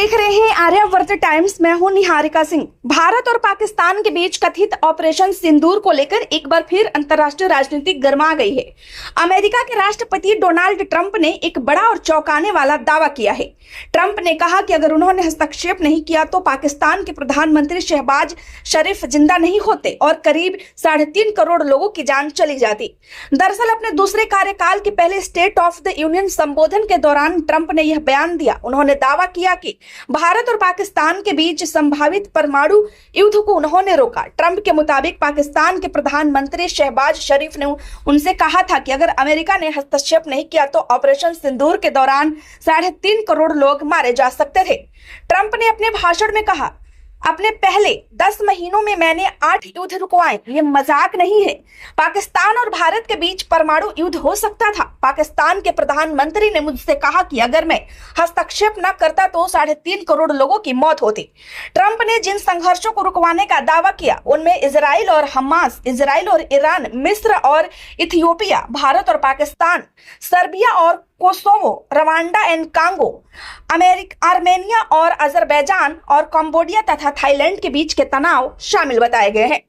देख रहे हैं आर्यावर्त टाइम्स। मैं हूं निहारिका सिंह। भारत और पाकिस्तान के बीच कथित ऑपरेशन सिंदूर को लेकर एक बार फिर अंतर्राष्ट्रीय राजनीति गर्मा गई है। अमेरिका के राष्ट्रपति डोनाल्ड ट्रंप ने एक बड़ा और चौंकाने वाला दावा किया है। ट्रंप ने कहा कि अगर उन्होंने हस्तक्षेप नहीं किया तो पाकिस्तान के प्रधानमंत्री शहबाज शरीफ जिंदा नहीं होते और करीब 3.5 करोड़ लोगों की जान चली जाती। दरअसल अपने दूसरे कार्यकाल के पहले स्टेट ऑफ द यूनियन संबोधन के दौरान ट्रंप ने यह बयान दिया। उन्होंने दावा किया कि भारत और पाकिस्तान के बीच संभावित परमाणु युद्ध को उन्होंने रोका। ट्रंप के मुताबिक पाकिस्तान के प्रधानमंत्री शहबाज शरीफ ने उनसे कहा था कि अगर अमेरिका ने हस्तक्षेप नहीं किया तो ऑपरेशन सिंदूर के दौरान 3.5 करोड़ लोग मारे जा सकते थे। ट्रंप ने अपने भाषण में कहा, अपने पहले 10 महीनों में मैंने 8 युद्ध रुकवाए। ये मजाक नहीं है। पाकिस्तान और भारत के बीच परमाणु युद्ध हो सकता था। पाकिस्तान के प्रधानमंत्री ने मुझसे कहा कि अगर मैं हस्तक्षेप न करता तो 3.5 करोड़ लोगों की मौत होती। ट्रंप ने जिन संघर्षों को रुकवाने का दावा किया उनमें इजराइल और हमास, इजराइल और ईरान, मिस्र और इथियोपिया, भारत और पाकिस्तान, सर्बिया और Kosovo, Rwanda and Congo, Armenia और अजरबैजान और कंबोडिया तथा थाईलैंड के बीच के तनाव शामिल बताए गए हैं।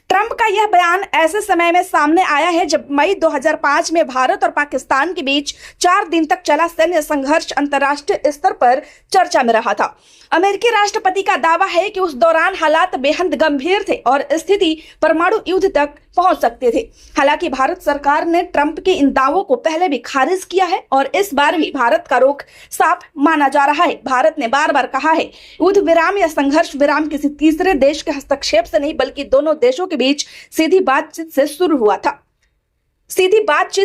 ट्रंप का यह बयान ऐसे समय में सामने आया है जब मई 2005 में भारत और पाकिस्तान के बीच 4 दिन तक चला सैन्य संघर्ष अंतर्राष्ट्रीय स्तर पर चर्चा में रहा था। अमेरिकी राष्ट्रपति का दावा है कि उस दौरान हालात बेहद गंभीर थे और स्थिति परमाणु युद्ध तक पहुंच सकते थे। हालांकि भारत सरकार ने ट्रंप के इन दावों को पहले भी खारिज किया है और इस बार भी भारत का रुख साफ माना जा रहा है। भारत ने बार बार कहा है युद्ध विराम या संघर्ष विराम किसी तीसरे देश के हस्तक्षेप से नहीं बल्कि दोनों देशों के बीच सीधी बातचीत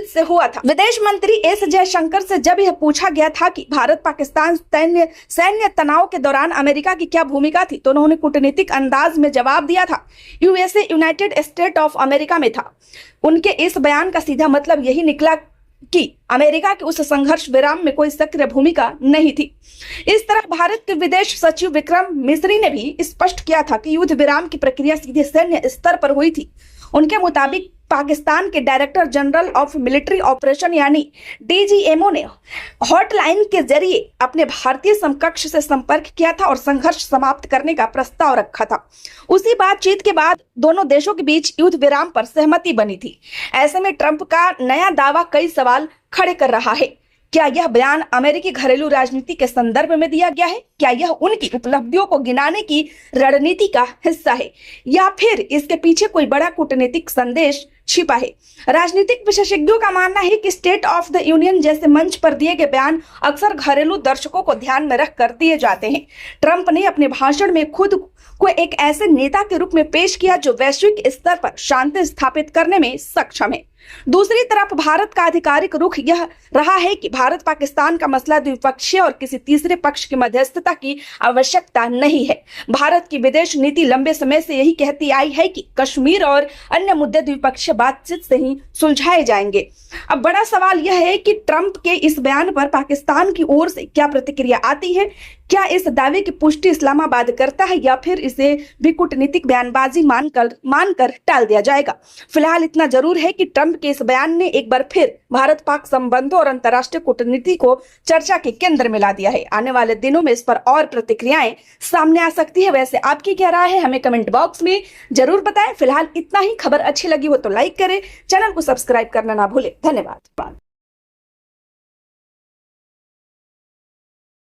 से हुआ था। विदेश मंत्री एस जयशंकर से जब यह पूछा गया था कि भारत पाकिस्तान सैन्य तनाव के दौरान अमेरिका की क्या भूमिका थी तो उन्होंने कूटनीतिक अंदाज में जवाब दिया था, USA United state of America में था। उनके इस बयान का सीधा मतलब यही निकला कि अमेरिका के उस संघर्ष विराम में कोई सक्रिय भूमिका नहीं थी। इस तरह भारत के विदेश सचिव विक्रम मिस्री ने भी स्पष्ट किया था कि युद्ध विराम की प्रक्रिया सीधे सैन्य स्तर पर हुई थी। उनके मुताबिक पाकिस्तान के director general of military operation यानी डीजीएमओ ने हॉटलाइन के जरिए अपने भारतीय समकक्ष से संपर्क किया था और संघर्ष समाप्त करने का प्रस्ताव रखा था। उसी बातचीत के बाद दोनों देशों के बीच युद्ध विराम पर सहमति बनी थी। ऐसे में ट्रंप का नया दावा कई सवाल खड़े कर रहा है। क्या यह बयान अमेरिकी घरेलू राजनीति के संदर्भ में दिया गया है? क्या यह उनकी उपलब्धियों को गिनाने की रणनीति का हिस्सा है या फिर इसके पीछे कोई बड़ा कूटनीतिक संदेश छिपा है? राजनीतिक विशेषज्ञों का मानना है कि स्टेट ऑफ द यूनियन जैसे मंच पर दिए गए बयान अक्सर घरेलू दर्शकों को ध्यान में रख कर दिए जाते हैं। ट्रंप ने अपने भाषण में खुद को एक ऐसे नेता के रूप में पेश किया जो वैश्विक स्तर पर शांति स्थापित करने में सक्षम है। दूसरी तरफ भारत का आधिकारिक रुख यह रहा है कि भारत पाकिस्तान का मसला द्विपक्षीय और किसी तीसरे पक्ष की मध्यस्थता की आवश्यकता नहीं है। भारत की विदेश नीति लंबे समय से यही कहती आई है कि कश्मीर और अन्य मुद्दे द्विपक्षीय बातचीत से ही सुलझाए जाएंगे। अब बड़ा सवाल यह है कि ट्रंप के इस बयान पर पाकिस्तान की ओर से क्या प्रतिक्रिया आती है। क्या इस दावे की पुष्टि इस्लामाबाद करता है या फिर इसे भी कूटनीतिक बयानबाजी मानकर टाल दिया जाएगा? फिलहाल इतना जरूर है कि ट्रंप के इस बयान ने एक बार फिर भारत पाक संबंधों और अंतर्राष्ट्रीय कूटनीति को चर्चा के केंद्र में ला दिया है। आने वाले दिनों में इस पर और प्रतिक्रियाएं सामने आ सकती है। वैसे आपकी क्या राय है हमें कमेंट बॉक्स में जरूर बताएं। फिलहाल इतना ही। खबर अच्छी लगी हो तो लाइक करें, चैनल को सब्सक्राइब करना ना भूलें। धन्यवाद।